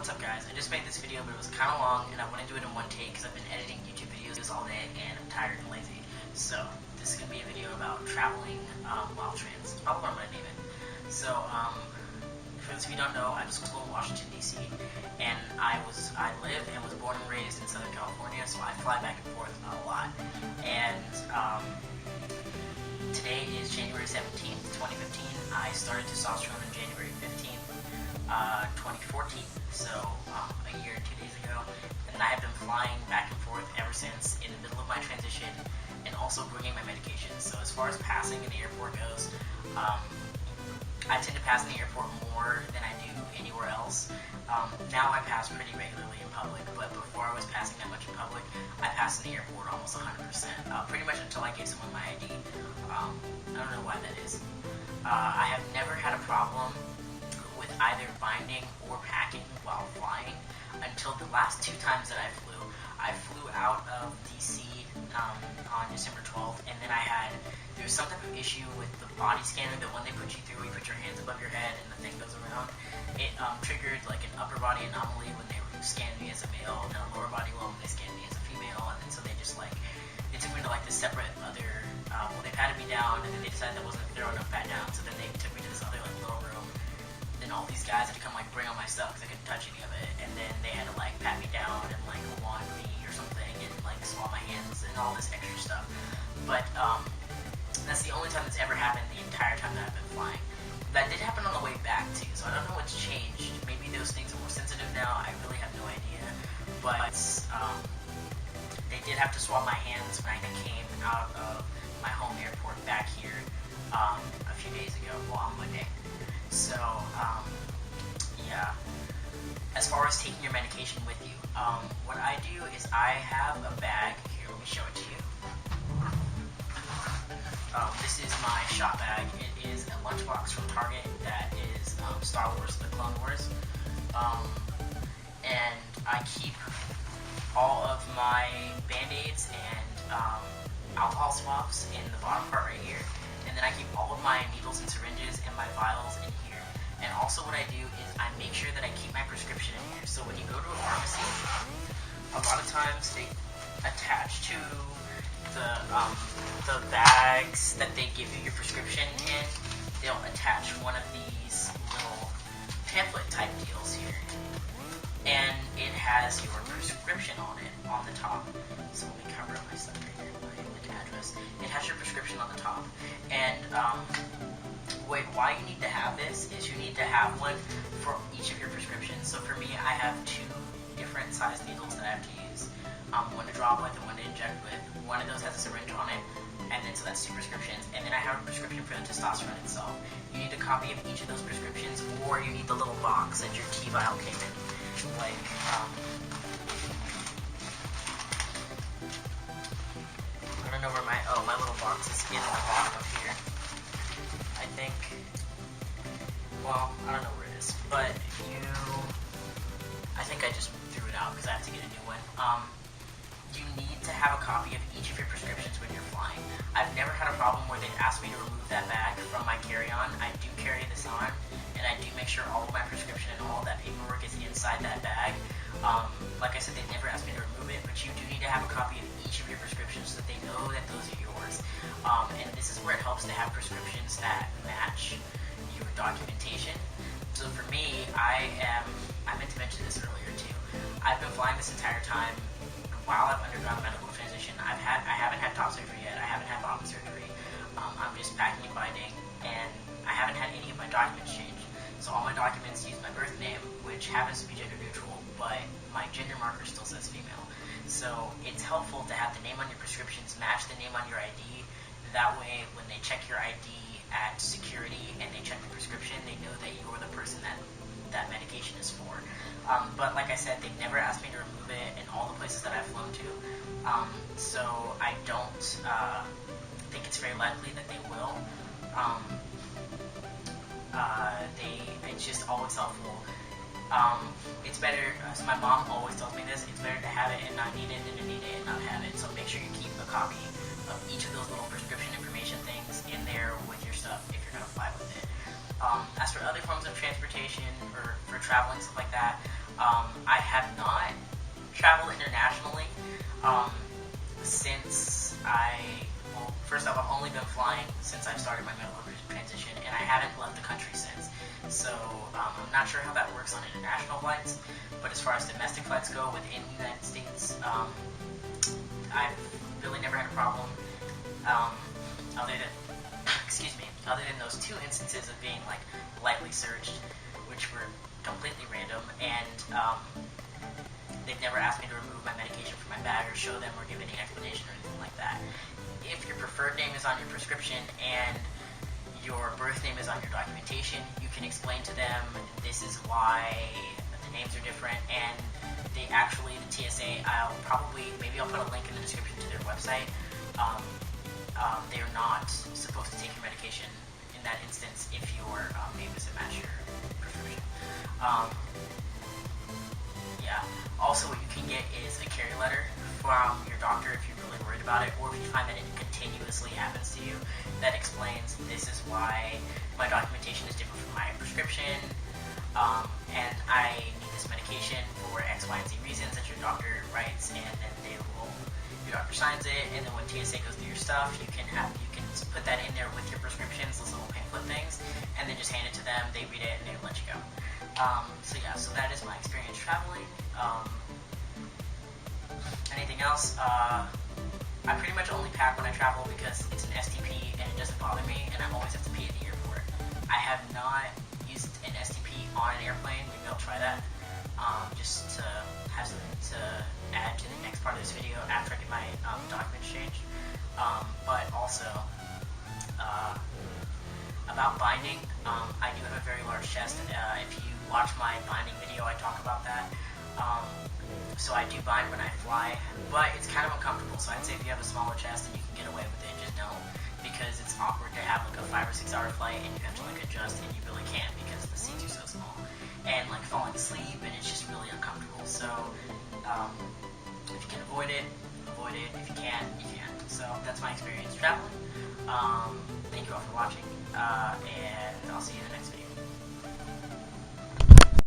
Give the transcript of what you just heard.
What's up guys, I just made this video but it was kind of long and I want to do it in one take because I've been editing YouTube videos all day and I'm tired and lazy. So this is going to be a video about traveling while trans. That's probably what I'm going to name it. So for those of you who don't know, I went to school in Washington DC and I live and was born and raised in Southern California, so I fly back and forth a lot. And today is January 17th, 2015. I started testosterone on January 15th, 2014, so a year and 2 days ago, and I have been flying back and forth ever since in the middle of my transition and also bringing my medication. So as far as passing in the airport goes, I tend to pass in the airport more than I do anywhere else. Now I pass pretty regularly in public, but before I was passing that much in public, I passed in the airport almost 100%, pretty much until I gave someone my ID. I don't know why that is. I have never had a problem with either binding or packing while flying until the last two times that I flew. I flew out of DC on December 12th, and then there was some type of issue with the body scanner that when they put you through, you put your hands above your head and the thing goes around. It triggered like an upper body anomaly when they scanned me as a male, and a lower body one when they scanned me as a female, and then so they just they took me to this separate other, they patted me down, and then they decided that wasn't thorough enough pat down, so then they took me to this other little room. Then all these guys had to come bring all my stuff because I couldn't touch any of it, and then they had to pat me down and wand me or something and swab my hands and all this extra stuff. But that's the only time that's ever happened the entire time that I've been flying. That did happen on the way back too, so I don't know what's changed. Maybe those things are more sensitive now. I really have no idea. But they did have to swab my hands when I came out of my home airport back here a few days ago, on Monday. So yeah. As far as taking your medication with you, what I do is I have a bag. Here, let me show it to you. This is my shop bag. It is a lunchbox from Target that is Star Wars, the Clone Wars. And I keep all of my Band-Aids and alcohol swabs in the bottom part right here. And then I keep all of my needles and syringes and my vials in here. And also what I do is I make sure that I keep my prescription in here. So when you go to a pharmacy, a lot of times they attach to the bags that they give you your prescription in, they'll attach one of these little pamphlet type deals here. And it has your prescription on it, on the top. So let me cover up my stuff right here, my address. It has your prescription on the top. And why you need to have this is you need to have one for each of your prescriptions. So for me, I have two different size needles that I have to use. One to drop with and one to inject with. One of those has a syringe on it, and then so that's two prescriptions. And then I have a prescription for the testosterone itself. You need a copy of each of those prescriptions, or you need the little box that your T-vial came in. I don't know where my little box is in the bottom of here. I think, well, I don't know where it is, but I think I just threw it out because I have to get a new one. You need to have a copy of each of your prescriptions when you're flying. I've never had a problem where they've asked me to remove that bag from my carry-on. I do carry this on, and I do make sure all of my prescription and all of that paperwork is inside that bag. Like I said, they never asked me to remove it, but you do need to have a copy of each of your prescriptions so that they know that those are yours. And this is where it helps to have prescriptions that match your documentation. So for me, I meant to mention this earlier too. I've been flying this entire time while I've undergone a medical transition. I haven't had top surgery yet. I haven't had bottom surgery. I'm just packing and binding, and I haven't had any of my documents changed. So all my documents use my birth name, which happens to be gender neutral, but my gender marker still says female. So it's helpful to have the name on your prescriptions match the name on your ID. That way, when they check your ID at security and they check the prescription, they know that you're the person that medication is for. But like I said, they've never asked me to remove it in all the places that I've flown to. So I don't think it's very likely that they will. It's just always helpful. It's better, so my mom always tells me this, it's better to have it and not need it than to need it and not have it. So make sure you keep a copy of each of those little prescription information things in there with your stuff if you're going to fly with it. As for other forms of transportation or for traveling, stuff like that, I have not traveled internationally since well, first off, I've only been flying since I started my medical transition, and I haven't left the country since. So I'm not sure how that works on international flights, but as far as domestic flights go within the United States, I've really never had a problem, other than, excuse me, other than those 2 instances of being like lightly searched, which were completely random, and they've never asked me to remove my medication from my bag or show them or give any explanation or anything like that. If your preferred name is on your prescription and your birth name is on your documentation, you can explain to them this is why the names are different, and they actually, the TSA, maybe I'll put a link in the description to their website. They are not supposed to take your medication in that instance if your name doesn't match your prescription. Yeah. Also, what you can get is a carry letter from your doctor if you're really worried about it, or if you find that it continuously happens to you, that explains this is why my documentation is different from my prescription, and I need this medication for X, Y, and Z reasons that your doctor writes, and then your doctor signs it, and then when TSA goes through your stuff, you can put that in there with your prescriptions, those little pamphlet things, and then just hand it to them, they read it, and they let you go. So that is my experience traveling. Anything else? I pretty much only pack when I travel because it's an STP and it doesn't bother me, and I always have to pee at the airport. I have not used an STP on an airplane. Maybe I'll try that, just to have something to add to the next part of this video after I get my documents changed. But also, about binding, I do have a very large chest. If you watch my binding video, I talk about that. So I do bind when I fly, but it's kind of uncomfortable. So I'd say if you have a smaller chest and you can get away with it, just don't, because it's awkward to have like a 5 or 6 hour flight and you have to like adjust, and you really can't because the seats are so small, and like falling asleep, and it's just really uncomfortable. So if you can avoid it. If you can't, you can. So that's my experience traveling. Thank you all for watching, and I'll see you in the next video.